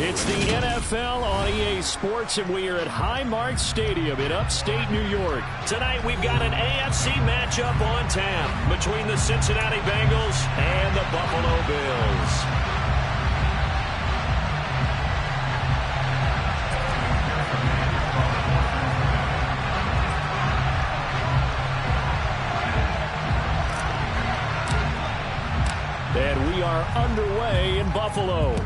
It's the NFL on EA Sports, and we are at Highmark Stadium in upstate New York. Tonight, we've got an AFC matchup on tap between the Cincinnati Bengals and the Buffalo Bills. And we are underway in Buffalo.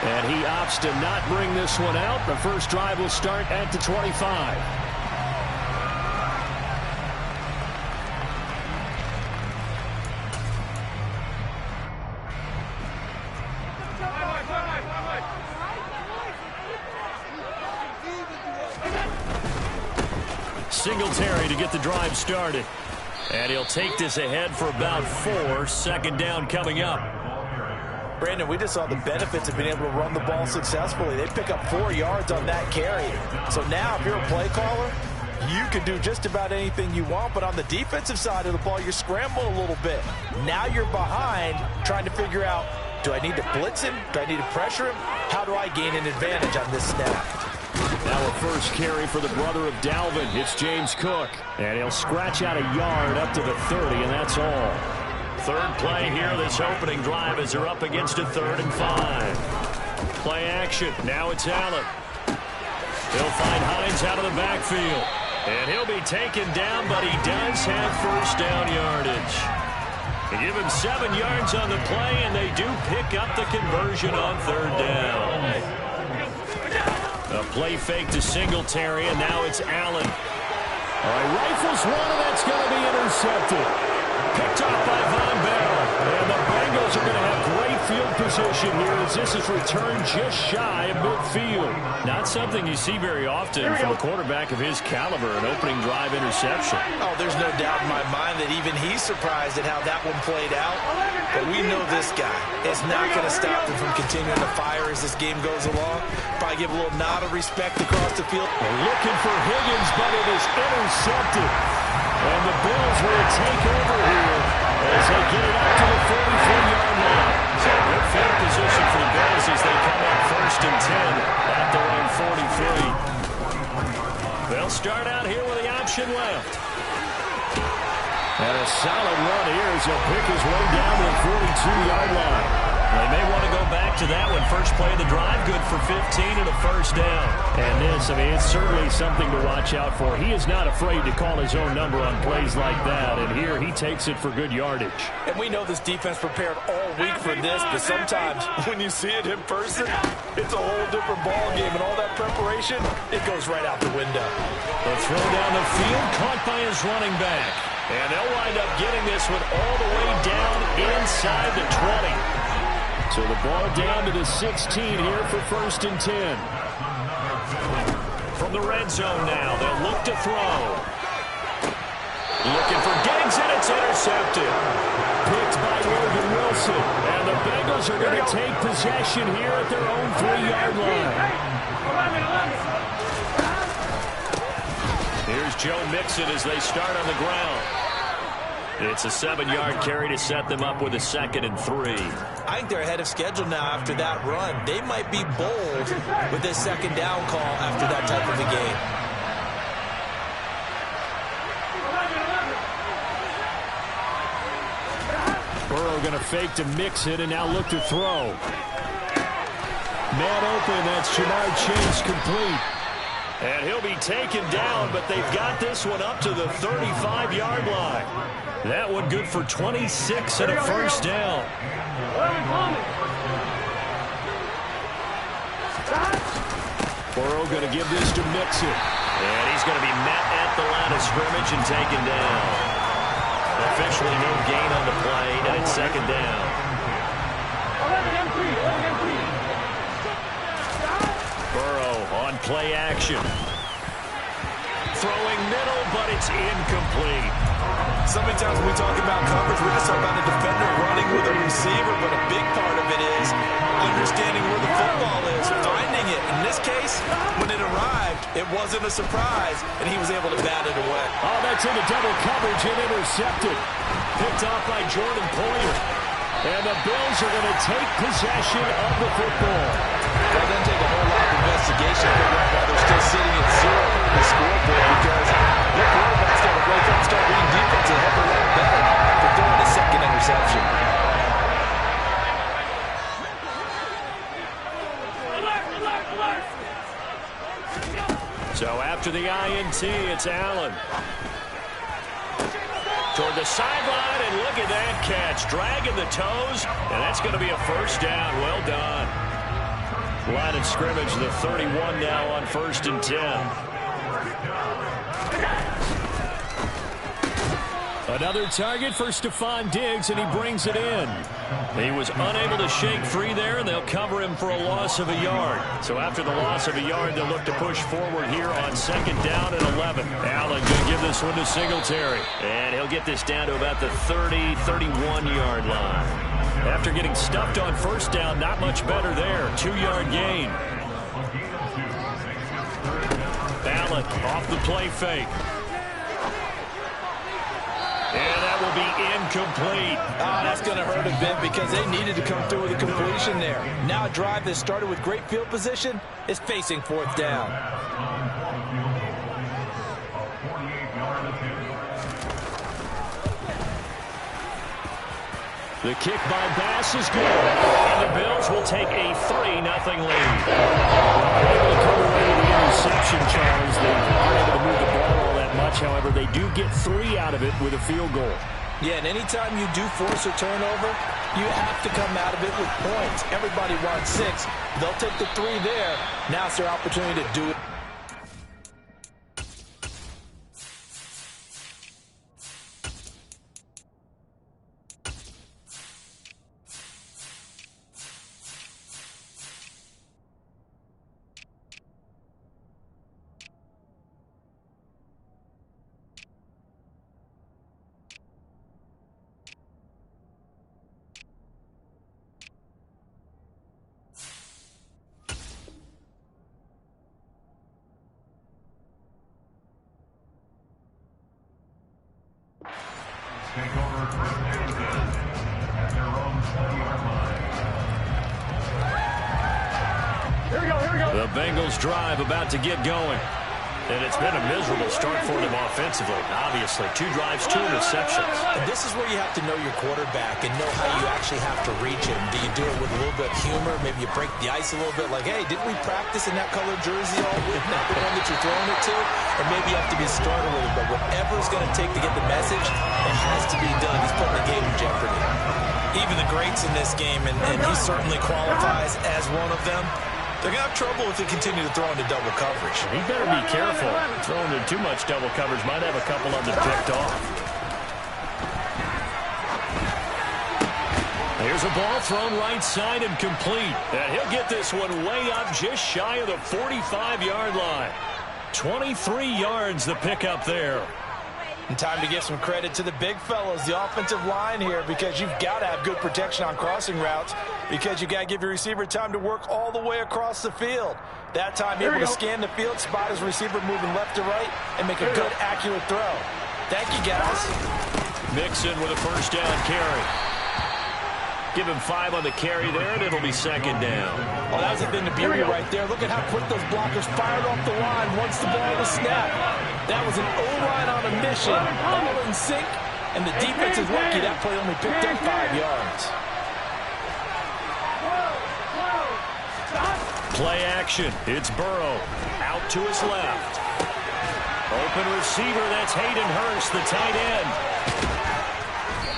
And he opts to not bring this one out. The first drive will start at the 25. Singletary to get the drive started. And he'll take this ahead for about 4. Second down coming up. Brandon, we just saw the benefits of being able to run the ball successfully. They pick up 4 yards on that carry. So now, if you're a play caller, you can do just about anything you want. But on the defensive side of the ball, you're scrambling a little bit. Now you're behind, trying to figure out, do I need to blitz him? Do I need to pressure him? How do I gain an advantage on this snap? Now a first carry for the brother of Dalvin. It's James Cook. And he'll scratch out a yard up to the 30, and that's all. Third play here, this opening drive as they're up against a 3rd and 5. Play action. Now it's Allen. He'll find Hines out of the backfield. And he'll be taken down, but he does have first down yardage. They give him 7 yards on the play, and they do pick up the conversion on 3rd down. A play fake to Singletary, and now it's Allen. All right, rifles one, and that's going to be intercepted. Picked off by Von Bell. And the Bengals are going to have great field position here as this is returned just shy of midfield. Not something you see very often from a quarterback of his caliber, an opening drive interception. Oh, there's no doubt in my mind that even he's surprised at how that one played out. But we know this guy is not going to stop him from continuing to fire as this game goes along. Probably give a little nod of respect across the field. They're looking for Higgins, but it is intercepted. And the Bills will take over here as they get it up to the 44-yard line. So good field position for the Bills as they come up 1st and 10 at their own 43. They'll start out here with the option left. And a solid run here as he'll pick his way down to the 42-yard line. They may want to go back to that one. First play of the drive, good for 15 and a first down. And this, I mean, it's certainly something to watch out for. He is not afraid to call his own number on plays like that. And here he takes it for good yardage. And we know this defense prepared all week for this, but sometimes when you see it in person, it's a whole different ball game. And all that preparation, it goes right out the window. The throw down the field, caught by his running back. And they'll wind up getting this one all the way down inside the 20. So the ball down to the 16 here for 1st and 10. From the red zone now, they'll look to throw. Looking for Diggs, and it's intercepted. Picked by Logan Wilson. And the Bengals are going to take possession here at their own 3-yard line. Here's Joe Mixon as they start on the ground. It's a 7-yard carry to set them up with a 2nd and 3. I think they're ahead of schedule now after that run. They might be bold with this 2nd down call after that type of a game. Burrow going to fake to mix it and now look to throw. Man open, that's Jamar Chase complete. And he'll be taken down, but they've got this one up to the 35-yard line. That one good for 26 and a first down. Burrow going to give this to Mixon. And he's going to be met at the line of scrimmage and taken down. Officially no gain on the play, and it's 2nd down. Burrow on play action. Throwing middle, but it's incomplete. So many times when we talk about coverage, we just talk about a defender running with a receiver, but a big part of it is understanding where the football is, finding it. In this case, when it arrived, it wasn't a surprise, and he was able to bat it away. Oh, that's into double coverage and intercepted. Picked off by Jordan Poyer. And the Bills are going to take possession of the football. Well, it doesn't take a whole lot of investigation to figure out why they're still sitting at 0 on the scoreboard, because their quarterback's got to wake up and start reading defense a heck of a lot better for throwing the second interception. So after the INT, it's Allen. Toward the sideline, and look at that catch. Dragging the toes, and that's going to be a first down. Well done. Line of scrimmage, the 31 now on 1st and 10. Another target for Stephon Diggs, and he brings it in. He was unable to shake free there, and they'll cover him for a loss of a yard. So after the loss of a yard, they'll look to push forward here on 2nd down and 11. Allen going to give this one to Singletary. And he'll get this down to about the 30, 31-yard line. After getting stuffed on 1st down, not much better there. 2-yard gain. Allen off the play fake. And that will be incomplete. That's going to hurt a bit because they needed to come through with a completion there. Now a drive that started with great field position is facing 4th down. The kick by Bass is good. And the Bills will take a 3-0 lead. Able to come away with the interception, Charles. They aren't able to move the ball all that much. However, they do get 3 out of it with a field goal. Yeah, and anytime you do force a turnover, you have to come out of it with points. Everybody wants 6. They'll take the 3 there. Now it's their opportunity to do it. Take over 1st and 10 at their own 20-yard line. Here we go. The Bengals drive about to get going. And it's been a miserable start for them offensively. Obviously, 2 drives, 2 interceptions. And this is where you have to know your quarterback and know how you actually have to reach him. Do you do it with a little bit of humor? Maybe you break the ice a little bit like, hey, didn't we practice in that colored jersey all week? Not the one that you're throwing it to? Or maybe you have to be started with it. But whatever it's going to take to get the message, it has to be done. He's putting the game in jeopardy. Even the greats in this game, and he certainly qualifies as one of them, they're going to have trouble if they continue to throw into double coverage. He better be careful. Throwing into too much double coverage might have a couple of them picked off. Here's a ball thrown right side and complete. And he'll get this one way up just shy of the 45-yard line. 23 yards the pickup there. And time to give some credit to the big fellas, the offensive line here, because you've got to have good protection on crossing routes, because you've got to give your receiver time to work all the way across the field. That time, able to scan the field, spot his receiver moving left to right, and make a good, accurate throw. Thank you, guys. Mixon with a 1st down carry. Give him 5 on the carry there, and it'll be 2nd down. Well, that was the thing to beauty right there. Look at how quick those blockers fired off the line once the ball was snapped. That was an O-line on a mission, all in sync, and the defense is lucky that play only picked up 5 yards. Play action. It's Burrow. Out to his left. Open receiver, that's Hayden Hurst, the tight end.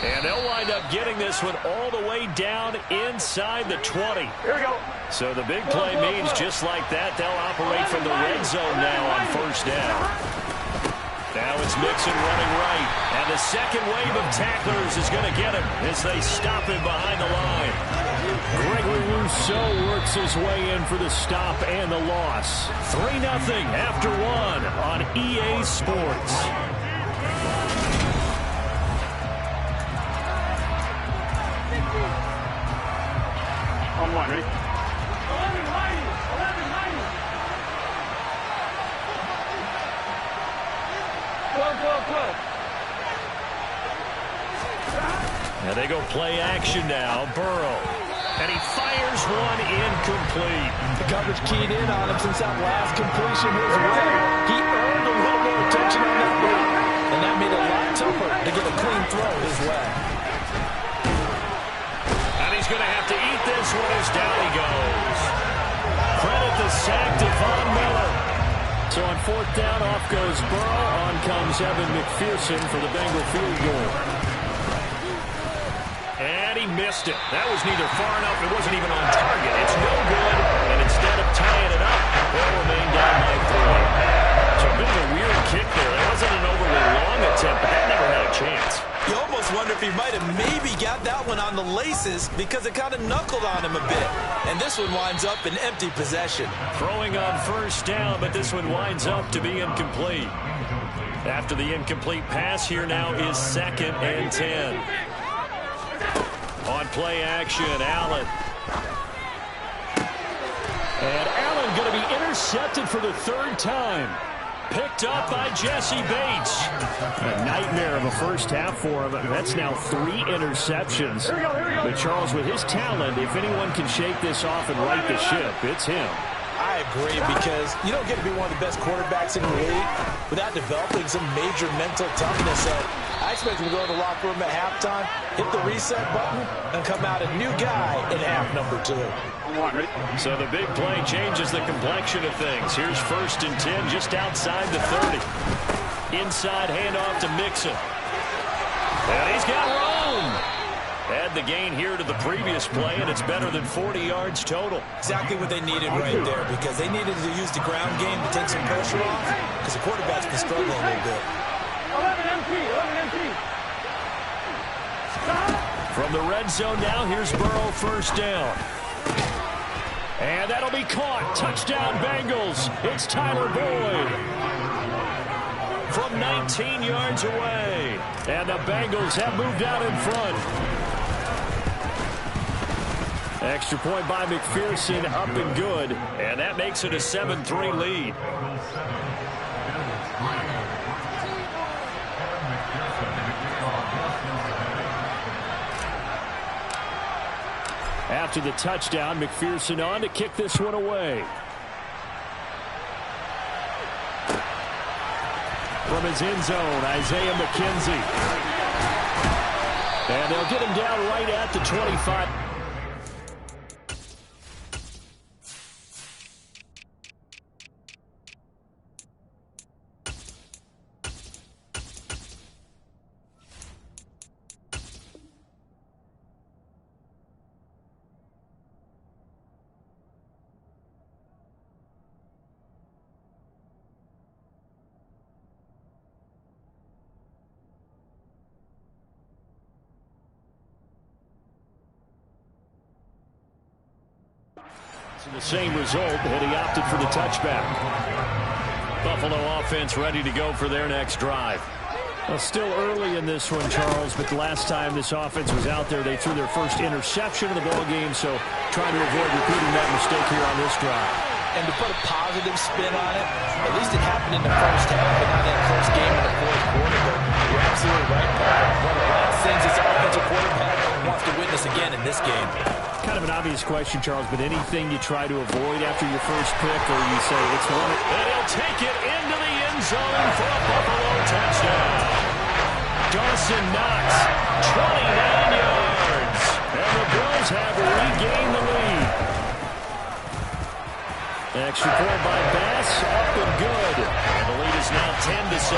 And they'll wind up getting this one all the way down inside the 20. Here we go. So the big play means just like that, they'll operate from the red zone now on 1st down. Now it's Mixon running right. And the second wave of tacklers is going to get him as they stop him behind the line. Gregory Rousseau works his way in for the stop and the loss. 3-0 after 1 on EA Sports. On 1, ready? 11, And they go play action now. Burrow. And he fires one incomplete. The coverage keyed in on him since that last completion his way. He earned a little more attention on that route, and that made it a lot tougher to get a clean throw his way. And he's going to have to eat this one as down he goes. Credit the sack to Von Miller. So on fourth down, off goes Burrow. On comes Evan McPherson for the Bengal field goal. And he missed it. That was neither far enough. It wasn't even on target. It's no good. And instead of tying it up, they'll remain down by 3. So a bit of a weird kick there. That wasn't an overly long attempt, but that never had a chance. You almost wonder if he might have maybe got that one on the laces because it kind of knuckled on him a bit. And this one winds up in empty possession. Throwing on first down, but this one winds up to be incomplete. After the incomplete pass, here now is 2nd and 10. On play action, Allen. And Allen going to be intercepted for the 3rd time. Picked up by Jesse Bates. A nightmare of a first half for him. That's now 3 interceptions. But Charles, with his talent, if anyone can shake this off and right the ship, it's him. I agree, because you don't get to be one of the best quarterbacks in the league without developing some major mental toughness. So I expect him to go to the locker room at halftime, hit the reset button, and come out a new guy in half number 2. So the big play changes the complexion of things. Here's 1st and 10 just outside the 30. Inside handoff to Mixon. And he's got room. Add the gain here to the previous play, and it's better than 40 yards total. Exactly what they needed right there, because they needed to use the ground game to take some pressure off, because the quarterback's been struggling a little bit. 11 empty. From the red zone now, here's Burrow, 1st down. And that'll be caught. Touchdown, Bengals. It's Tyler Boyd. From 19 yards away. And the Bengals have moved out in front. Extra point by McPherson, up and good. And that makes it a 7-3 lead. After the touchdown, McPherson on to kick this one away. From his end zone, Isaiah McKenzie. And they'll get him down right at the 25. The same result, but he opted for the touchback. Buffalo offense ready to go for their next drive. Well, still early in this one, Charles, but the last time this offense was out there, they threw their first interception of the ball game, so trying to avoid repeating that mistake here on this drive. And to put a positive spin on it, at least it happened in the first half and not in a close game in the 4th quarter. But you're absolutely right, Paul. One of the last things this offensive quarterback wants to witness again in this game. Kind of an obvious question, Charles, but anything you try to avoid after your first pick, or you say it's one? And he'll take it into the end zone for a Buffalo touchdown. Dawson Knox, 29 yards. And the Bills have regained the lead. Extra point by Bass, up and good. And the lead is now 10-7.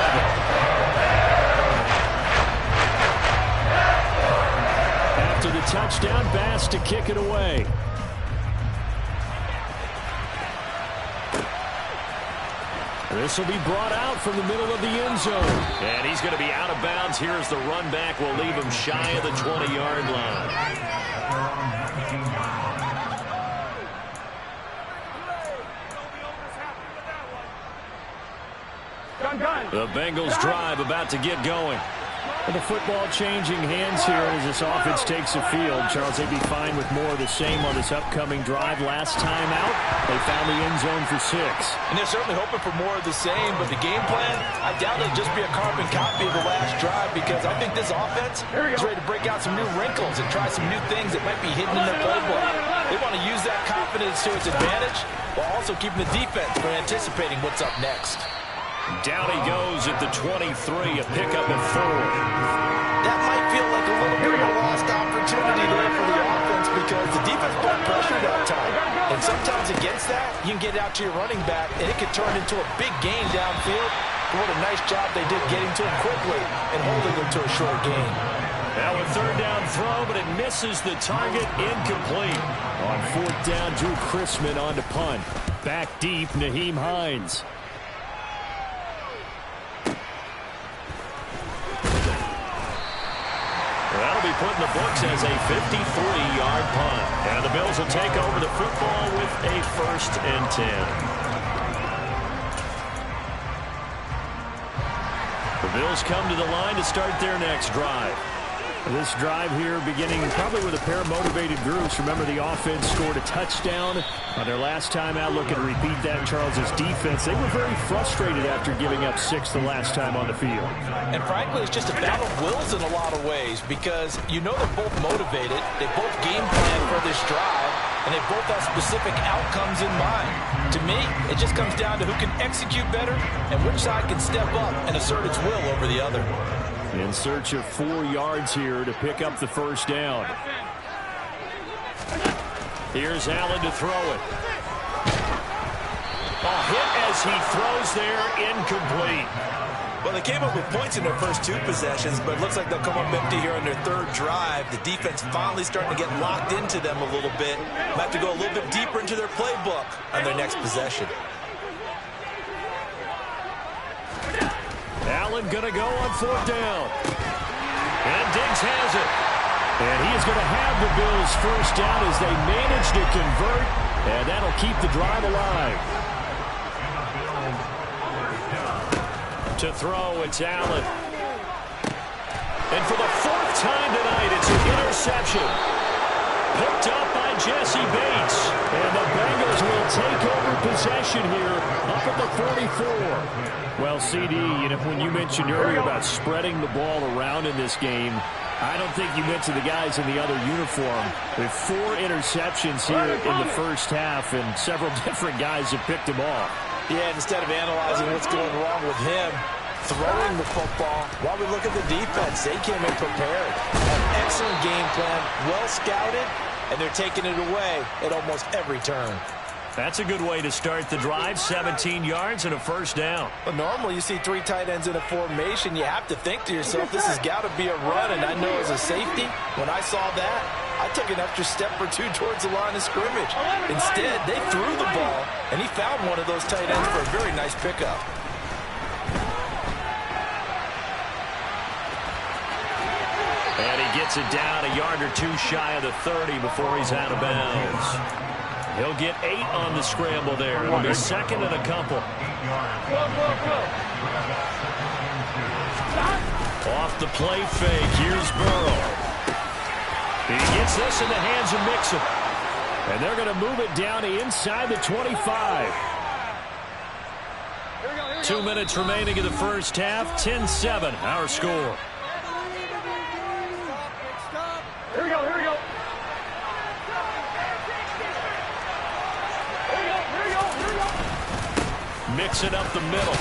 After the touchdown, Bass to kick it away. This will be brought out from the middle of the end zone. And he's going to be out of bounds here as the run back will leave him shy of the 20-yard line. The Bengals drive about to get going. And the football changing hands here as this offense takes the field. Charles, they'd be fine with more of the same on this upcoming drive. Last time out, they found the end zone for 6. And they're certainly hoping for more of the same, but the game plan, I doubt it'll just be a carbon copy of the last drive, because I think this offense is ready to break out some new wrinkles and try some new things that might be hidden in their playbook. They want to use that confidence to its advantage while also keeping the defense from anticipating what's up next. Down he goes at the 23, a pickup of 4. That might feel like a little bit of a lost opportunity there for the offense, because the defense brought pressure that time. And sometimes against that, you can get it out to your running back, and it can turn into a big gain downfield. But what a nice job they did getting to him quickly and holding him to a short gain. Now a third down throw, but it misses the target, incomplete. On fourth down, Drew Chrisman on to punt. Back deep, Nyheim Hines. That'll be put in the books as a 53-yard punt. And the Bills will take over the football with a 1st and 10. The Bills come to the line to start their next drive. This drive here beginning probably with a pair of motivated groups. Remember, the offense scored a touchdown on their last time out. Looking to repeat that in Charles's defense. They were very frustrated after giving up 6 the last time on the field. And frankly, it's just a battle of wills in a lot of ways, because you know they're both motivated. They both game plan for this drive, and they both have specific outcomes in mind. To me, it just comes down to who can execute better and which side can step up and assert its will over the other. In search of 4 yards here to pick up the first down. Here's Allen to throw it. A hit as he throws there, incomplete. Well, they came up with points in their first 2 possessions, but it looks like they'll come up empty here on their 3rd drive. The defense finally starting to get locked into them a little bit. Might have to go a little bit deeper into their playbook on their next possession. Allen going to go on 4th down. And Diggs has it. And he is going to have the Bills' first down as they manage to convert. And that'll keep the drive alive. To throw, it's Allen. And for the 4th time tonight, it's an interception. Picked up by Jesse Bates. And the Bengals will take over possession here up at the 44. Well, CD, when you mentioned earlier about spreading the ball around in this game, I don't think you meant to the guys in the other uniform. With 4 interceptions here in the first half, and several different guys have picked them off. Yeah, instead of analyzing what's going wrong with him, throwing the football, while we look at the defense, they came in prepared. An excellent game plan, well scouted, and they're taking it away at almost every turn. That's a good way to start the drive. 17 yards and a first down. Well, normally you see 3 tight ends in a formation. You have to think to yourself, this has got to be a run. And I know as a safety, when I saw that, I took an extra step or 2 towards the line of scrimmage. Instead, they threw the ball, and he found one of those tight ends for a very nice pickup. And he gets it down a yard or 2 shy of the 30 before he's out of bounds. He'll get 8 on the scramble there. It'll be 2nd and a couple. Off the play fake. Here's Burrow. He gets this in the hands of Mixon. And they're going to move it down to inside the 25. 2 minutes remaining in the first half. 10-7, our score. Here we go, here we go. Mixing up the middle.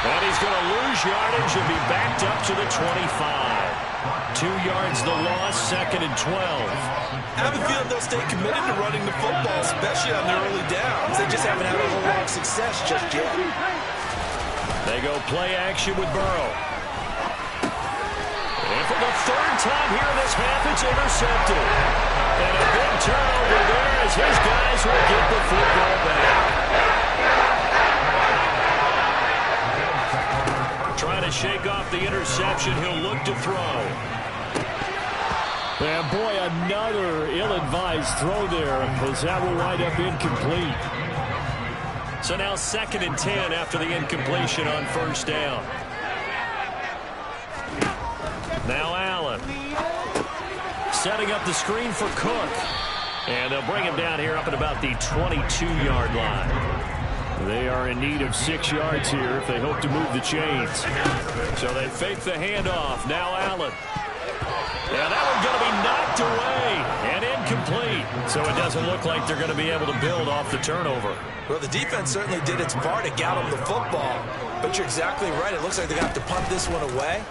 And he's going to lose yardage and be backed up to the 25. 2 yards the loss, 2nd and 12. I have a feeling they'll stay committed to running the football, especially on the early downs. They just haven't had a whole lot of success just yet. They go play action with Burrow. And for the 3rd time here in this half, it's intercepted. And a big turnover there as his guys will get the football back. Trying to shake off the interception. He'll look to throw. And boy, another ill-advised throw there, as that will wind up incomplete. So now 2nd and 10 after the incompletion on 1st down. Now Allen. Setting up the screen for Cook. And they'll bring him down here up at about the 22-yard line. They are in need of 6 yards here if they hope to move the chains. So they fake the handoff. Now Allen. Yeah, that one's going to be knocked away and incomplete. So it doesn't look like they're going to be able to build off the turnover. Well, the defense certainly did its part to get them the football. But you're exactly right. It looks like they're going to have to punt this one away.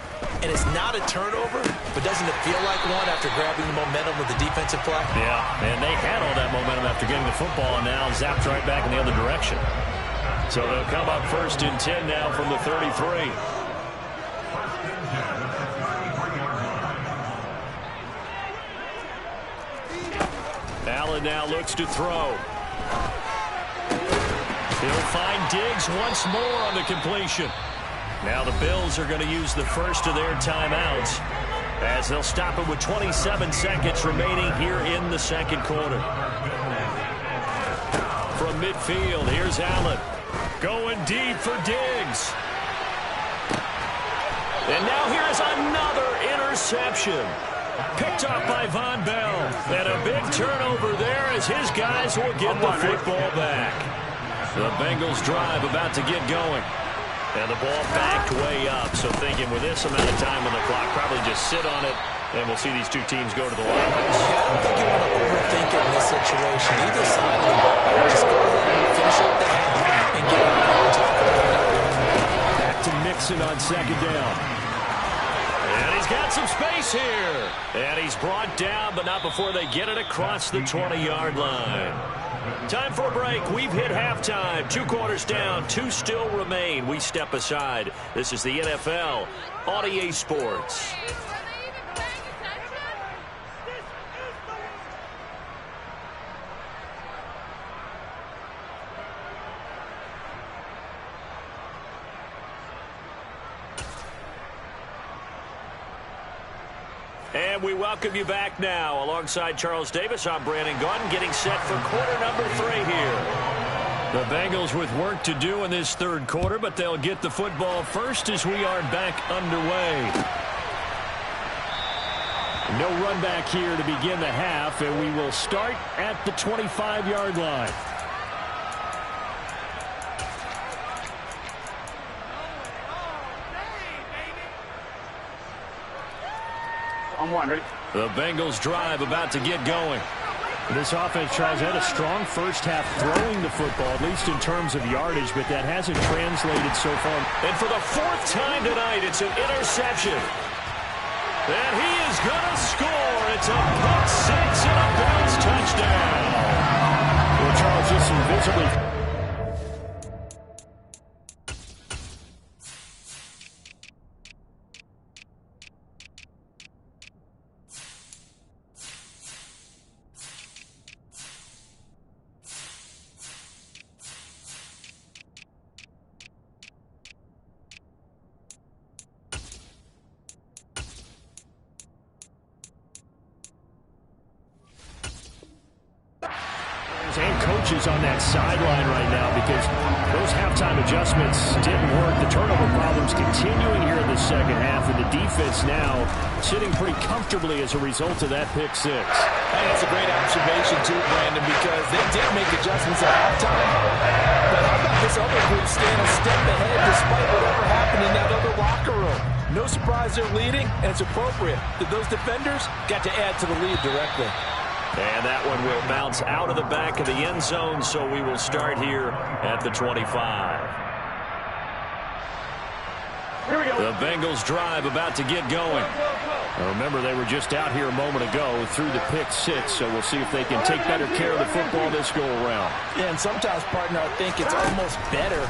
And it's not a turnover, but doesn't it feel like one after grabbing the momentum with the defensive play? Yeah, and they had all that momentum after getting the football and now zapped right back in the other direction. So they'll come up 1st and 10 now from the 33. Allen now looks to throw. He'll find Diggs once more on the completion. Now the Bills are going to use the first of their timeouts as they'll stop it with 27 seconds remaining here in the second quarter. From midfield, here's Allen. Going deep for Diggs. And now here's another interception. Picked off by Von Bell. And a big turnover there as his guys will get the football back. The Bengals drive about to get going. And the ball backed way up. So thinking with this amount of time on the clock, probably just sit on it. And we'll see these two teams go to the line. Yeah, I don't think you want to overthink it in this situation. Either side of the ball, just go ahead and finish up the half and get on top of it. Back to Mixon on 2nd down. And he's got some space here. And he's brought down, but not before they get it across the 20-yard line. Time for a break. We've hit halftime. 2 quarters down. 2 still remain. We step aside. This is the NFL on EA Sports. And we welcome you back now. Alongside Charles Davis, I'm Brandon Gaudin, getting set for quarter number 3 here. The Bengals with work to do in this third quarter, but they'll get the football first as we are back underway. No run back here to begin the half, and we will start at the 25-yard line. The Bengals drive about to get going. This offense, Charles, had a strong first half throwing the football, at least in terms of yardage, but that hasn't translated so far. And for the 4th time tonight, it's an interception. And he is going to score. It's a pick 6 and a Bills touchdown. Well, Charles, just invisibly. And coaches on that sideline right now because those halftime adjustments didn't work. The turnover problems continuing here in the second half, and the defense now sitting pretty comfortably as a result of that pick 6. And that's a great observation too, Brandon, because they did make adjustments at halftime. But how about this other group staying a step ahead despite whatever happened in that other locker room? No surprise they're leading, and it's appropriate that those defenders got to add to the lead directly. And that one will bounce out of the back of the end zone, so we will start here at the 25. Here we go. The Bengals drive about to get going. Now remember, they were just out here a moment ago through the pick 6, so we'll see if they can take better care of the football this go-around. Yeah, and sometimes, partner, I think it's almost better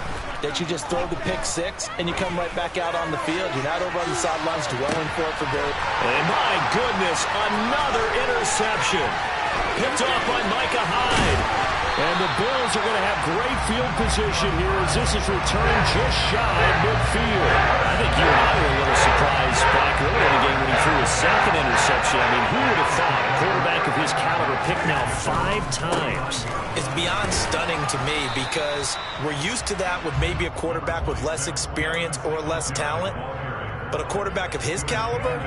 that you just throw the pick 6 and you come right back out on the field. You're not over on the sidelines dwelling for it for very... And my goodness, another interception. Picked off by Micah Hyde. And the Bills are going to have great field position here as this is returned just shy of midfield. I think you and I were a little surprised back earlier in the game when he threw his 2nd interception. I mean, who would have thought a quarterback of his caliber picked now 5 times? It's beyond stunning to me because we're used to that with maybe a quarterback with less experience or less talent. But a quarterback of his caliber,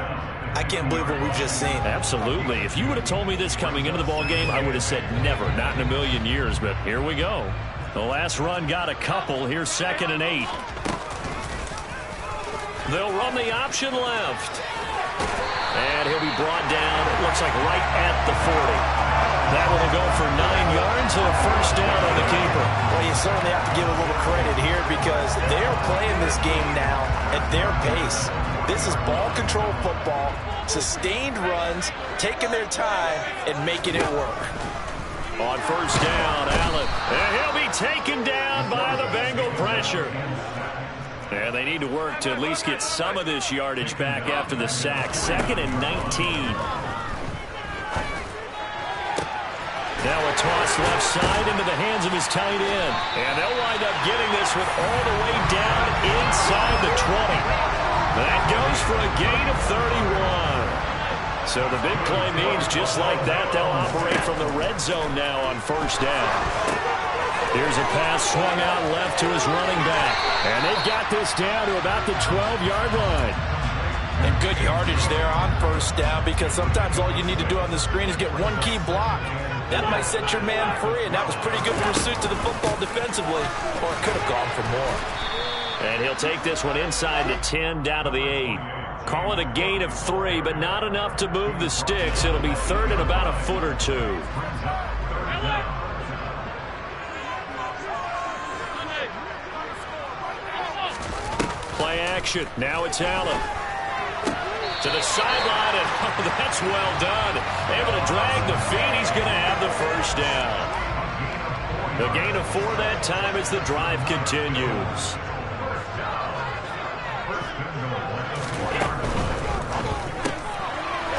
I can't believe what we've just seen. Absolutely. If you would have told me this coming into the ball game, I would have said never, not in a million years. But here we go. The last run got a couple. Here's 2nd and 8. They'll run the option left. And he'll be brought down, it looks like right at the 40. That one will go for 9 yards and a first down on the keeper. Well, you certainly have to give a little credit here because they're playing this game now at their pace. This is ball control football, sustained runs, taking their time and making it work. On first down, Allen. And he'll be taken down by the Bengal pressure. And they need to work to at least get some of this yardage back after the sack. 2nd and 19. Now a toss left side into the hands of his tight end. And they'll wind up getting this one all the way down inside the 20. That goes for a gain of 31. So the big play means just like that, they'll operate from the red zone now on first down. Here's a pass swung out left to his running back. And they've got this down to about the 12-yard line. And good yardage there on first down because sometimes all you need to do on the screen is get one key block. That might set your man free, and that was pretty good pursuit to the football defensively, or it could have gone for more. And he'll take this one inside the 10, down to the 8. Call it a gain of 3, but not enough to move the sticks. It'll be 3rd and about a foot or 2. Play action. Now it's Allen. To the sideline, and oh, that's well done. Able to drag the feet. He's going to have the first down. The gain of 4 that time as the drive continues.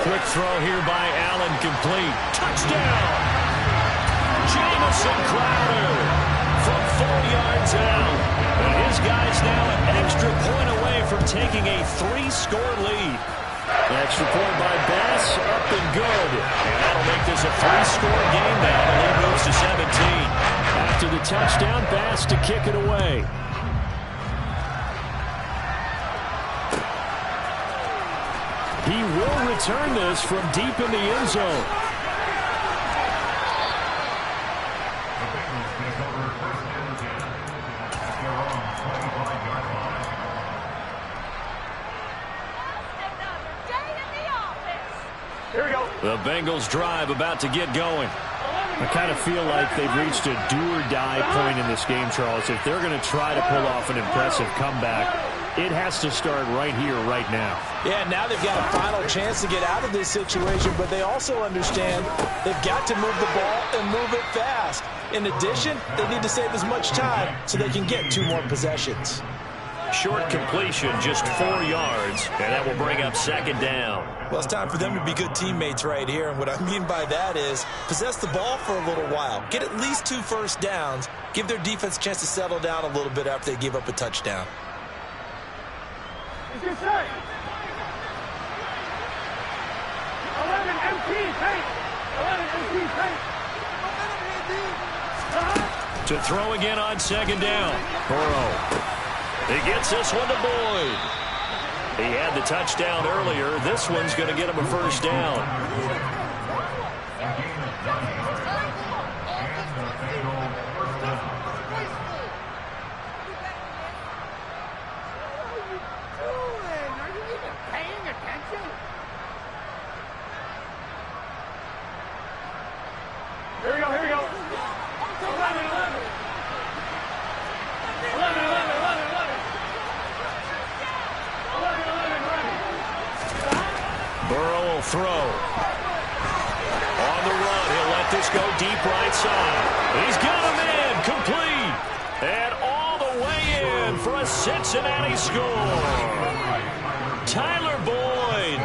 Quick throw here by Allen, complete. Touchdown! Jamison Crowder from 4 yards out. And his guy's now an extra point away from taking a 3-score lead. Extra point by Bass, up and good. And that'll make this a 3-score game now. The lead moves to 17. After the touchdown, Bass to kick it away. He will return this from deep in the end zone. The Bengals drive about to get going. I kind of feel like they've reached a do-or-die point in this game, Charles. If they're going to try to pull off an impressive comeback, it has to start right here, right now. Yeah, now they've got a final chance to get out of this situation, but they also understand they've got to move the ball and move it fast. In addition, they need to save as much time so they can get 2 more possessions. Short completion, just 4 yards, and that will bring up 2nd down. Well, it's time for them to be good teammates right here, and what I mean by that is possess the ball for a little while, get at least 2 first downs, give their defense a chance to settle down a little bit after they give up a touchdown. It's your say. 11 MT paint. 11 MT paint. To throw again on 2nd down. Burrow. He gets this one to Boyd. He had the touchdown earlier. This one's going to get him a first down. Here we go, here we go. 11, 11. 11, 11, 11, 11. 11, 11, ready. Burrow will throw. On the run, he'll let this go deep right side. He's got him in, complete. And all the way in for a Cincinnati score. Tyler Boyd,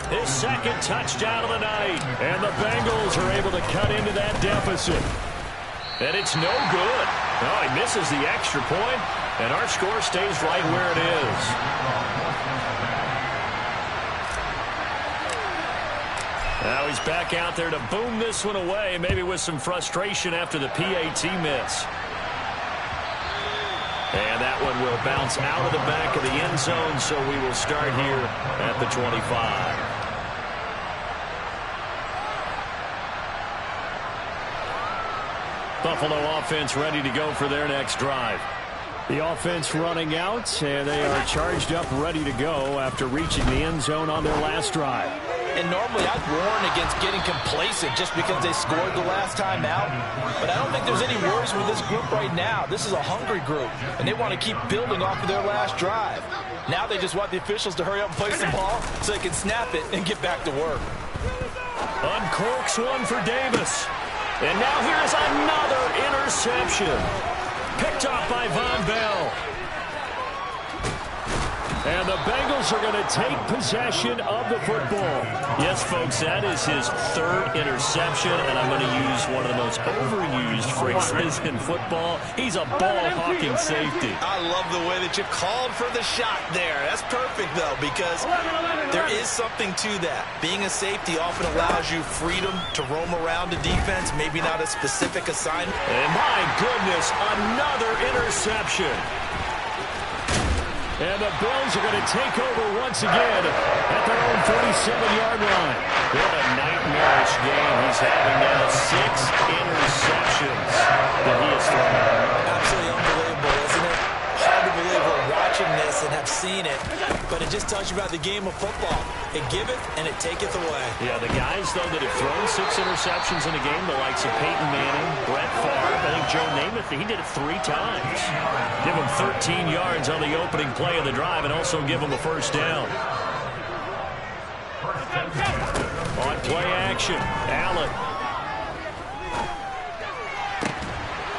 his 2nd touchdown of the night. And the Bengals are able to cut into that deficit. And it's no good. No, he misses the extra point, and our score stays right where it is. Now he's back out there to boom this one away, maybe with some frustration after the PAT miss. And that one will bounce out of the back of the end zone, so we will start here at the 25. Buffalo offense ready to go for their next drive. The offense running out, and they are charged up, ready to go after reaching the end zone on their last drive. And normally I'd warn against getting complacent just because they scored the last time out. But I don't think there's any worries with this group right now. This is a hungry group, and they want to keep building off of their last drive. Now they just want the officials to hurry up and place the ball so they can snap it and get back to work. Uncorks one for Davis. And now here's another interception. Picked off by Von Bell. And the Bengals are going to take possession of the football. Yes, folks, that is his third interception, and I'm going to use one of the most overused phrases in football. He's a ball-hawking safety. I love the way that you called for the shot there. That's perfect, though, because there is something to that. Being a safety often allows you freedom to roam around the defense, maybe not a specific assignment. And my goodness, another interception. And the Bills are going to take over once again at their own 47-yard line. What a nightmarish game he's having now. 6 interceptions that he has thrown. Absolutely unbelievable, isn't it? Hard to believe we're watching this and have seen it, but it just tells you about the game of football. It giveth and it taketh away. Yeah, the guys, though, that have thrown 6 interceptions in a game, the likes of Peyton Manning, Brett Favre, I think Joe Namath, he did it 3 times. Give him 13 yards on the opening play of the drive and also give him a first down. On play action, Allen.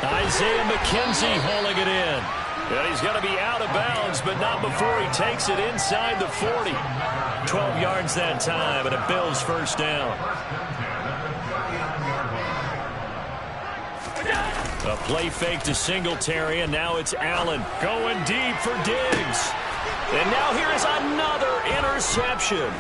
Isaiah McKenzie hauling it in. And he's going to be out of bounds, but not before he takes it inside the 40. 12 yards that time, and a Bills first down. A play fake to Singletary, and now it's Allen going deep for Diggs. And now here is another interception.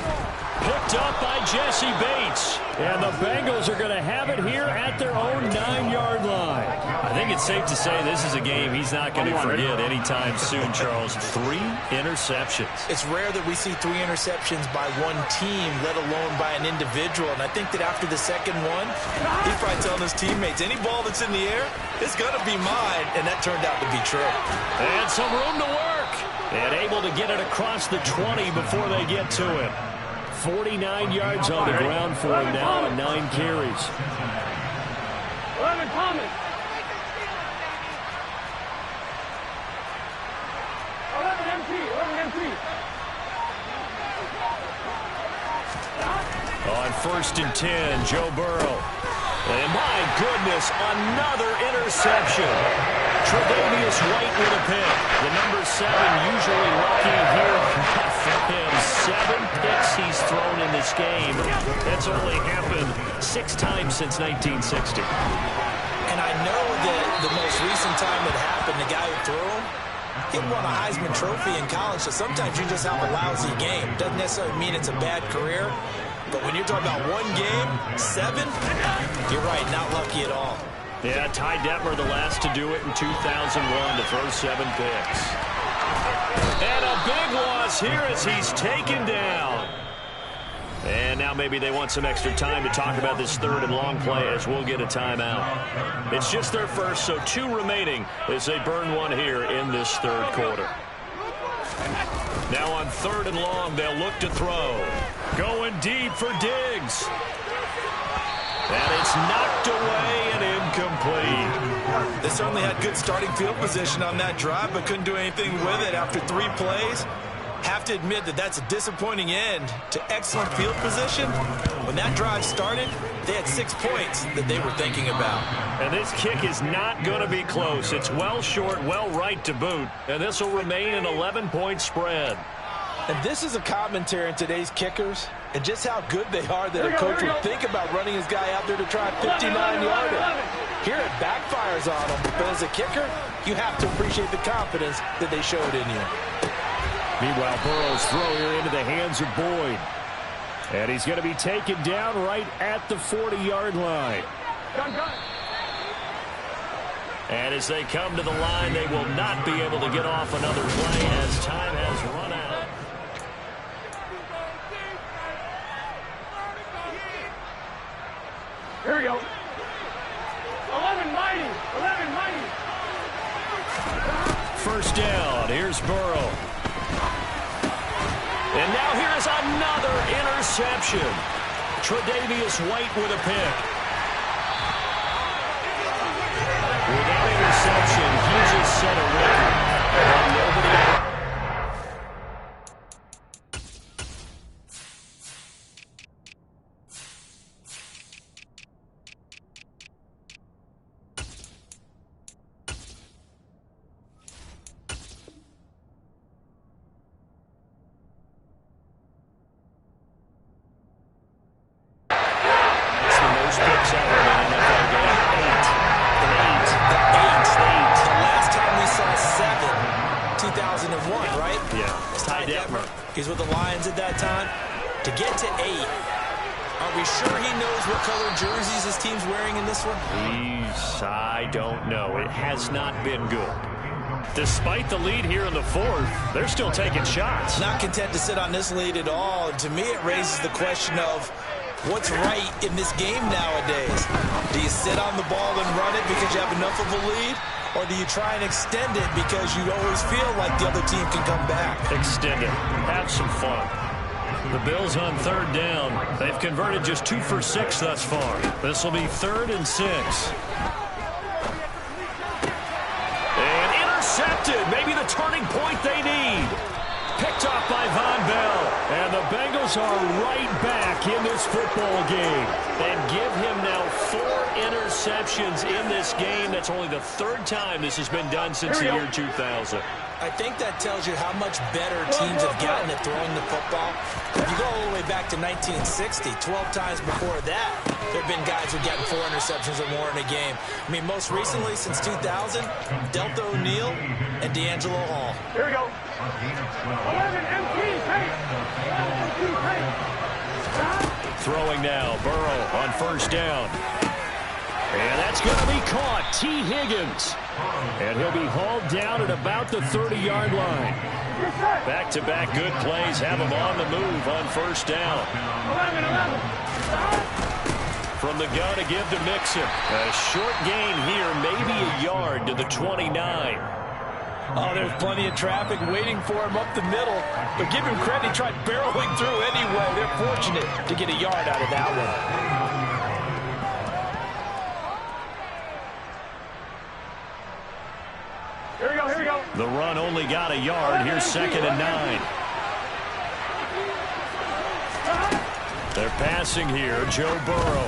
Picked up by Jesse Bates. And the Bengals are going to have it here at their own 9-yard line. I think it's safe to say this is a game he's not going to forget anytime soon, Charles. 3 interceptions. It's rare that we see 3 interceptions by one team, let alone by an individual. And I think that after the second one, he's probably telling his teammates, any ball that's in the air, it's going to be mine. And that turned out to be true. And some room to work. And able to get it across the 20 before they get to it. 49 yards on the ground for him now and 9 carries. 11 Thomas. 11 MC. On 1st and 10, Joe Burrow. And my goodness, another interception. Tre'Davious White with a pick. The number 7 usually lucky here for him. 7 picks he's thrown in this game. That's only happened 6 times since 1960. And I know that the most recent time it happened, the guy who threw him, he won a Heisman Trophy in college, so sometimes you just have a lousy game. Doesn't necessarily mean it's a bad career, but when you're talking about one game, 7, you're right, not lucky at all. Yeah, Ty Detmer, the last to do it in 2001 to throw 7 picks. And a big loss here as he's taken down. And now maybe they want some extra time to talk about this 3rd and long play as we'll get a timeout. It's just their first, so 2 remaining as they burn one here in this 3rd quarter. Now on 3rd and long, they'll look to throw. Going deep for Diggs. And it's knocked away and incomplete. They certainly had good starting field position on that drive, but couldn't do anything with it after 3 plays. Have to admit that that's a disappointing end to excellent field position. When that drive started, they had 6 points that they were thinking about. And this kick is not going to be close. It's well short, well right to boot. And this will remain an 11-point spread. And this is a commentary on today's kickers and just how good they are that a coach would think about running his guy out there to try a 59-yarder. Here it backfires on him, but as a kicker, you have to appreciate the confidence that they showed in you. Meanwhile, Burrow's throw here into the hands of Boyd. And he's going to be taken down right at the 40-yard line. And as they come to the line, they will not be able to get off another play as time has run out. Here we go. 11 mighty. 11 mighty. First down. Here's Burrow. And now here's another interception. Tre'Davious White with a pick. With that interception, he just set a record. And nobody... He's with the Lions at that time. To get to 8, are we sure he knows what color jerseys his team's wearing in this one? I don't know. It has not been good. Despite the lead here in the fourth, they're still taking shots. Not content to sit on this lead at all. And to me, it raises the question of what's right in this game nowadays. Do you sit on the ball and run it because you have enough of a lead? Or do you try and extend it because you always feel like the other team can come back? Extend it. Have some fun. The Bills on third down. They've converted just 2 for 6 thus far. This will be 3rd and 6. And intercepted. Maybe the turning point they need. Picked off by Von Bell. And the Bengals are right back in this football game. And give him now 4 interceptions in this game. That's only the 3rd time this has been done since the year 2000. I think that tells you how much better teams have gotten at throwing the football. If you go all the way back to 1960, 12 times before that, there have been guys who've gotten 4 interceptions or more in a game. I mean, most recently, since 2000, Delta O'Neal and D'Angelo Hall. Here we go. 11 MP, take. 11 MP, take. Throwing now, Burrow on first down. And that's going to be caught. T. Higgins. And he'll be hauled down at about the 30-yard line. Back-to-back good plays have him on the move on first down. 11. From the gun to give to Mixon. A short gain here, maybe a yard to the 29. Oh, there's plenty of traffic waiting for him up the middle. But give him credit, he tried barreling through anyway. They're fortunate to get a yard out of that one. Here we go, here we go. The run only got a yard. Here's 2nd and 9. They're passing here. Joe Burrow.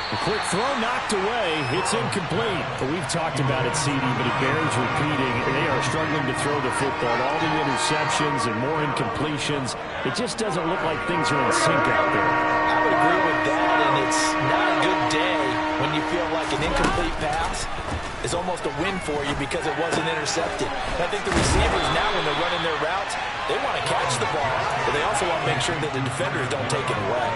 A quick throw knocked away. It's incomplete. But we've talked about it, CD, but it bears repeating. They are struggling to throw the football. All the interceptions and more incompletions. It just doesn't look like things are in sync out there. I would agree with that, and it's not a good day when you feel like an incomplete pass is almost a win for you because it wasn't intercepted. And I think the receivers now, when they're running their routes, they want to catch the ball, but they also want to make sure that the defenders don't take it away.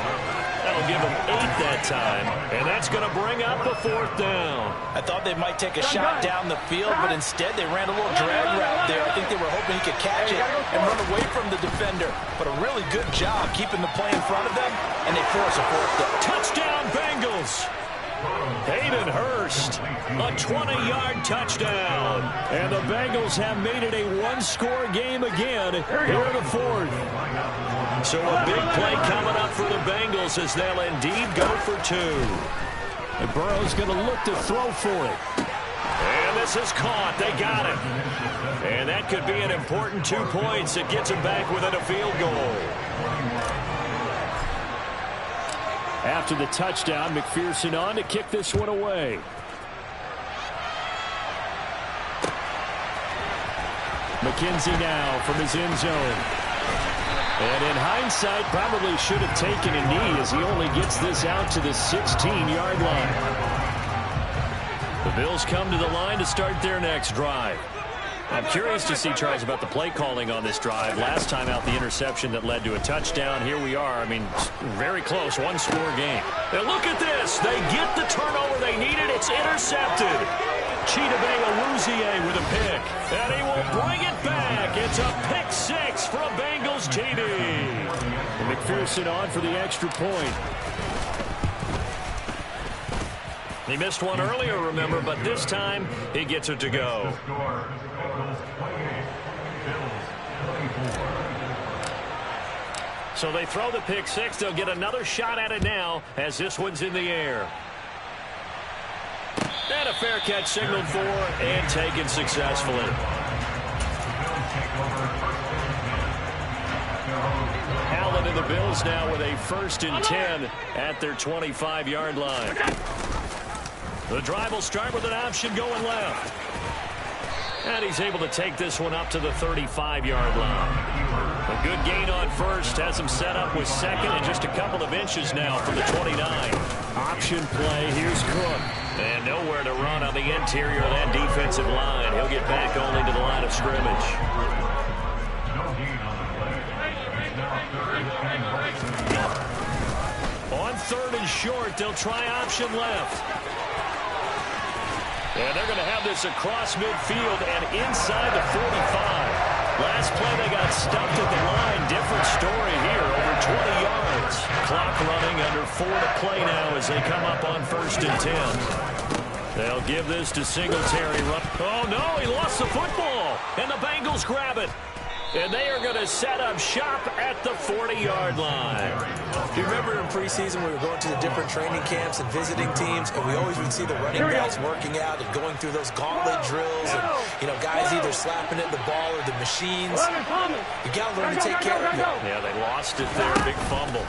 That'll give them 8 that time, and that's going to bring up the 4th down. I thought they might take a shot down the field, but instead they ran a little drag route there. I think they were hoping he could catch it and run away from the defender. But a really good job keeping the play in front of them, and they force a 4th down. Touchdown, Bengals! Hayden Hurst, a 20-yard touchdown. And the Bengals have made it a 1-score game again here in the 4th. So a big play coming up for the Bengals as they'll indeed go for 2. And Burrow's going to look to throw for it. And this is caught. They got it. And that could be an important 2 points. It gets them back within a field goal. After the touchdown, McPherson on to kick this one away. McKenzie now from his end zone. And in hindsight, probably should have taken a knee as he only gets this out to the 16-yard line. The Bills come to the line to start their next drive. I'm curious to see, Charles, about the play calling on this drive. Last time out, the interception that led to a touchdown. Here we are. I mean, very close, 1-score game. And look at this. They get the turnover they needed. It's intercepted. Chidobe with a pick. And he will bring it back. It's a pick six from Bengals TD. And McPherson on for the extra point. He missed one earlier, remember, but this time he gets it to go. So they throw the pick six. They'll get another shot at it now as this one's in the air. And a fair catch signaled for and taken successfully. Allen and the Bills now with a 1st and 10 at their 25-yard line. The drive will start with an option going left. And he's able to take this one up to the 35-yard line. A good gain on first. Has him set up with second and just a couple of inches now from the 29. Option play. Here's Cook. And nowhere to run on the interior of that defensive line. He'll get back only to the line of scrimmage. On 3rd and short, they'll try option left. And they're going to have this across midfield and inside the 45. Last play they got stuffed at the line. Different story here, over 20 yards. Clock running, under 4 to play now as they come up on 1st and 10. They'll give this to Singletary. Oh no, he lost the football. And the Bengals grab it. And they are going to set up shop at the 40-yard line. Do you remember in preseason we were going to the different training camps and visiting teams, and we always would see the running backs working out and going through those gauntlet drills, and guys either slapping at the ball or the machines. You got to learn to take care of it. Yeah, they lost it there. Big fumble.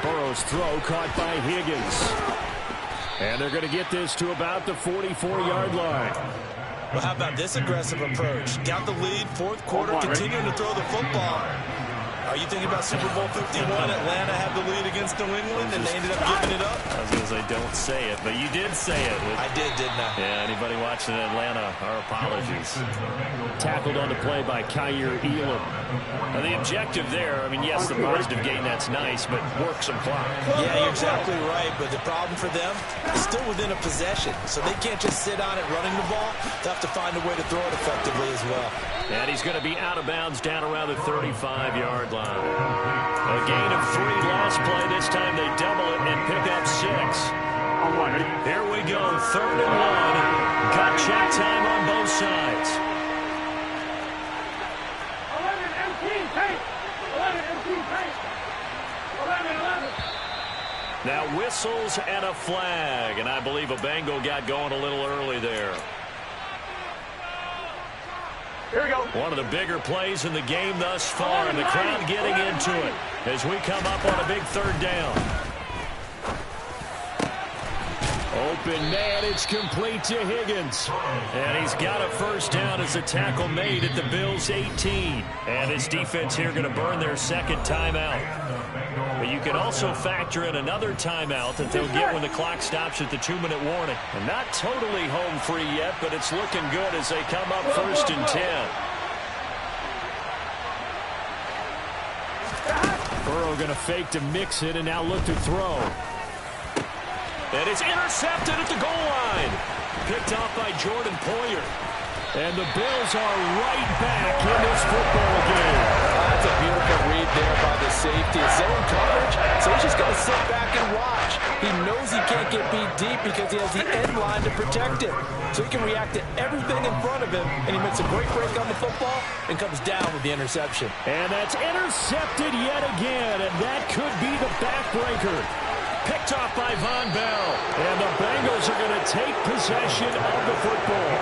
Burrow's throw caught by Higgins. And they're going to get this to about the 44-yard line. Well, how about this aggressive approach? Got the lead, 4th quarter, continuing to throw the football. Are you thinking about Super Bowl 51? Atlanta had the lead against New England, and they ended up giving it up? I was going to say, don't say it, but you did say it. I did, didn't I? Yeah, anybody watching Atlanta, our apologies. Tackled on the play by Kyer Elam. Now, the objective there, I mean, yes, the positive gain, that's nice, but work some clock. Yeah, you're exactly right, but the problem for them is still within a possession, so they can't just sit on it running the ball. They'll have to find a way to throw it effectively as well. And he's going to be out of bounds down around the 35-yard line. A gain of 3 last play. This time they double it and pick up 6. Here we go, 3rd and 1. Cut check time on both sides. 11. Now whistles and a flag, and I believe a Bengal got going a little early there. Here we go. One of the bigger plays in the game thus far, and the crowd getting into it as we come up on a big 3rd down. Open man, it's complete to Higgins. And he's got a 1st down as a tackle made at the Bills' 18. And his defense here going to burn their 2nd timeout. But you can also factor in another timeout that they'll get when the clock stops at the 2-minute warning. And not totally home free yet, but it's looking good as they come up 1st and 10. Burrow going to fake to mix it and now look to throw. And it's intercepted at the goal line. Picked off by Jordan Poyer. And the Bills are right back in this football game. That's a beautiful read there by the safety. It's zone coverage, so he's just going to sit back and watch. He knows he can't get beat deep because he has the end line to protect him. So he can react to everything in front of him, and he makes a great break on the football and comes down with the interception. And that's intercepted yet again, and that could be the backbreaker. Picked off by Von Bell. And the Bengals are going to take possession of the football.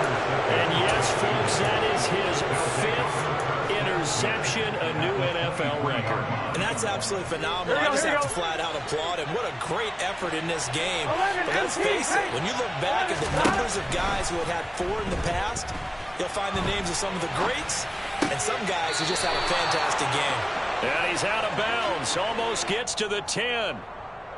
And yes, folks, that is his 5th interception, a new NFL record. And that's absolutely phenomenal. I just have to flat out applaud him. What a great effort in this game. But let's face it, when you look back at the numbers of guys who had 4 in the past, you'll find the names of some of the greats and some guys who just had a fantastic game. And he's out of bounds. Almost gets to the 10.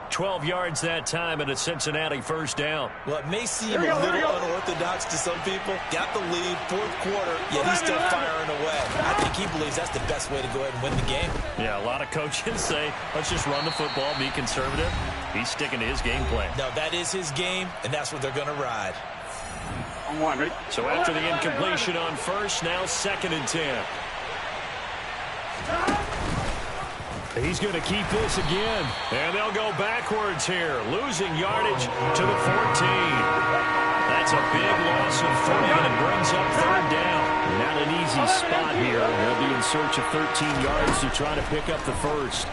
12 yards that time and a Cincinnati 1st down. Well, it may seem a little unorthodox to some people. Got the lead, 4th quarter, yet he's still firing away. I think he believes that's the best way to go ahead and win the game. Yeah, a lot of coaches say, let's just run the football, be conservative. He's sticking to his game plan. No, that is his game, and that's what they're going to ride. On one, ready? So after the incompletion on first, now 2nd and 10. He's going to keep this again. And they'll go backwards here, losing yardage to the 14. That's a big loss of 3, and it brings up 3rd down. Not an easy spot here. They'll be in search of 13 yards to try to pick up the first.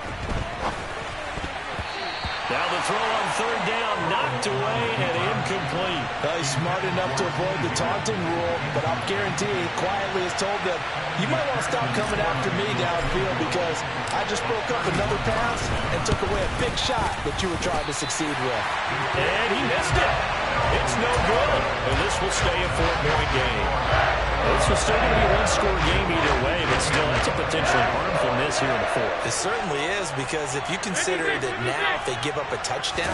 Now the throw on 3rd down, knocked away and incomplete. Well, he's smart enough to avoid the taunting rule, but I'll guarantee he quietly has told them, you might want to stop coming after me downfield because I just broke up another pass and took away a big shot that you were trying to succeed with. And he missed it. It's no good. And this will stay a 4-point game. This is still going to be a one-score game either way, but still, that's a potentially harmful miss here in the 4th. It certainly is, because if you consider that now if they give up a touchdown,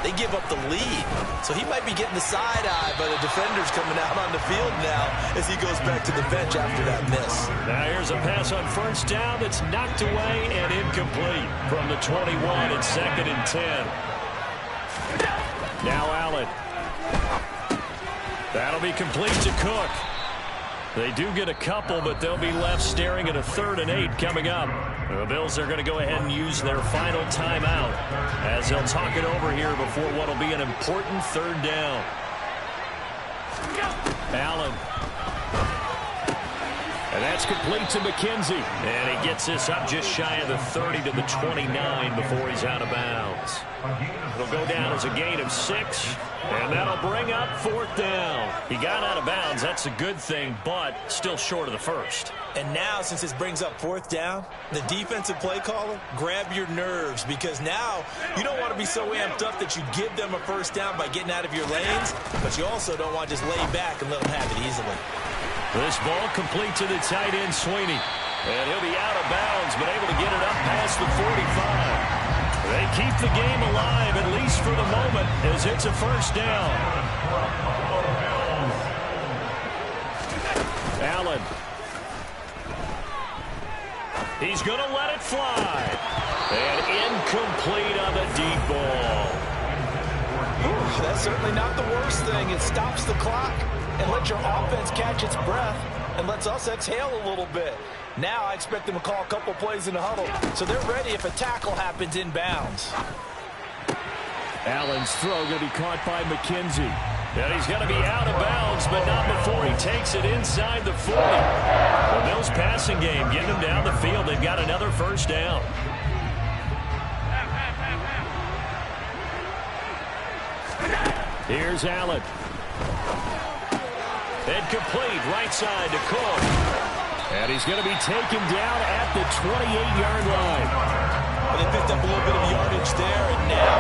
they give up the lead. So he might be getting the side-eye by the defenders coming out on the field now as he goes back to the bench after that miss. Now here's a pass on 1st down that's knocked away and incomplete from the 21 and 2nd and 10. Now Allen. That'll be complete to Cook. They do get a couple, but they'll be left staring at a 3rd and 8 coming up. The Bills are going to go ahead and use their final timeout as they'll talk it over here before what will be an important 3rd down. Allen. And that's complete to McKenzie. And he gets this up just shy of the 30 to the 29 before he's out of bounds. It'll go down as a gain of 6, and that'll bring up 4th down. He got out of bounds. That's a good thing, but still short of the first. And now, since this brings up 4th down, the defensive play caller, grab your nerves, because now you don't want to be so amped up that you give them a 1st down by getting out of your lanes, but you also don't want to just lay back and let them have it easily. This ball complete to the tight end, Sweeney. And he'll be out of bounds, but able to get it up past the 45. They keep the game alive, at least for the moment, as it's a 1st down. Allen. He's going to let it fly. And incomplete on the deep ball. That's certainly not the worst thing. It stops the clock and lets your offense catch its breath and lets us exhale a little bit. Now I expect them to call a couple plays in the huddle, so they're ready if a tackle happens inbounds. Allen's throw going to be caught by McKenzie. And he's going to be out of bounds, but not before he takes it inside the 40. The Bills passing game getting them down the field. They've got another 1st down. Here's Allen. Incomplete, right side to Cook. And he's going to be taken down at the 28-yard line. Well, they picked up a little bit of yardage there, and now,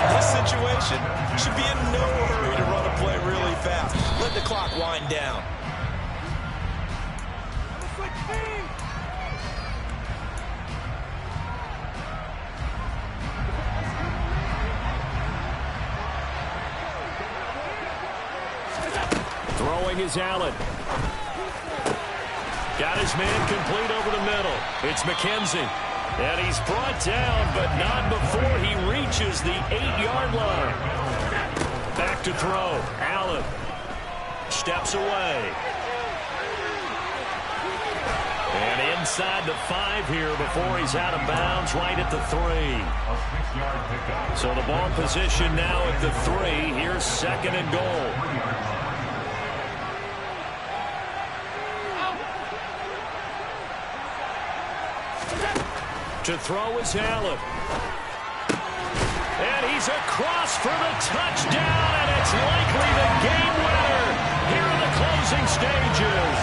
in this situation, should be in no hurry to run a play really fast. Let the clock wind down. Throwing is Allen. Got his man complete over the middle. It's McKenzie. And he's brought down, but not before he reaches the 8-yard line. Back to throw. Allen steps away. And inside the 5 here before he's out of bounds, right at the 3. So the ball position now at the 3. Here's 2nd and goal. To throw is Allen. And he's across for the touchdown, and it's likely the game winner here in the closing stages.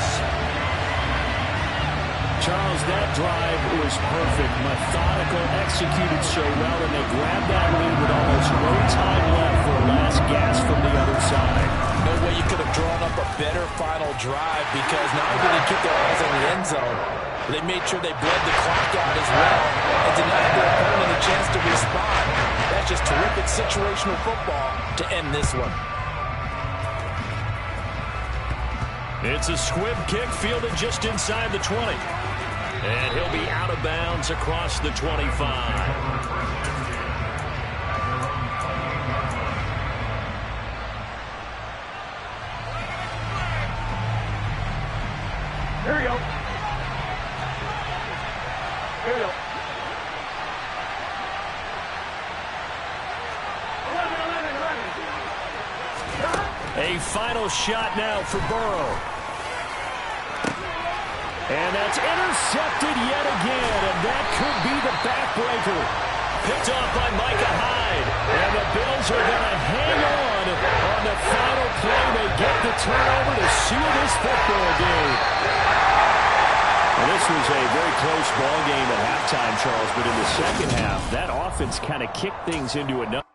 Charles, that drive was perfect. Methodical, executed so well, and they grabbed that lead with almost no time left for a last gasp from the other side. No way you could have drawn up a better final drive, because not only did they keep their eyes on the end zone, they made sure they bled the clock out as well and denied their opponent a chance to respond. That's just terrific situational football to end this one. It's a squib kick fielded just inside the 20. And he'll be out of bounds across the 25. Here we go. 11. A final shot now for Burrow. And that's intercepted yet again, and that could be the backbreaker. Picked off by Micah Hyde. And the Bills are going to hang on the final play. They get the turnover to seal this football game. Well, this was a very close ball game at halftime, Charles, but in the second half, that offense kind of kicked things into another.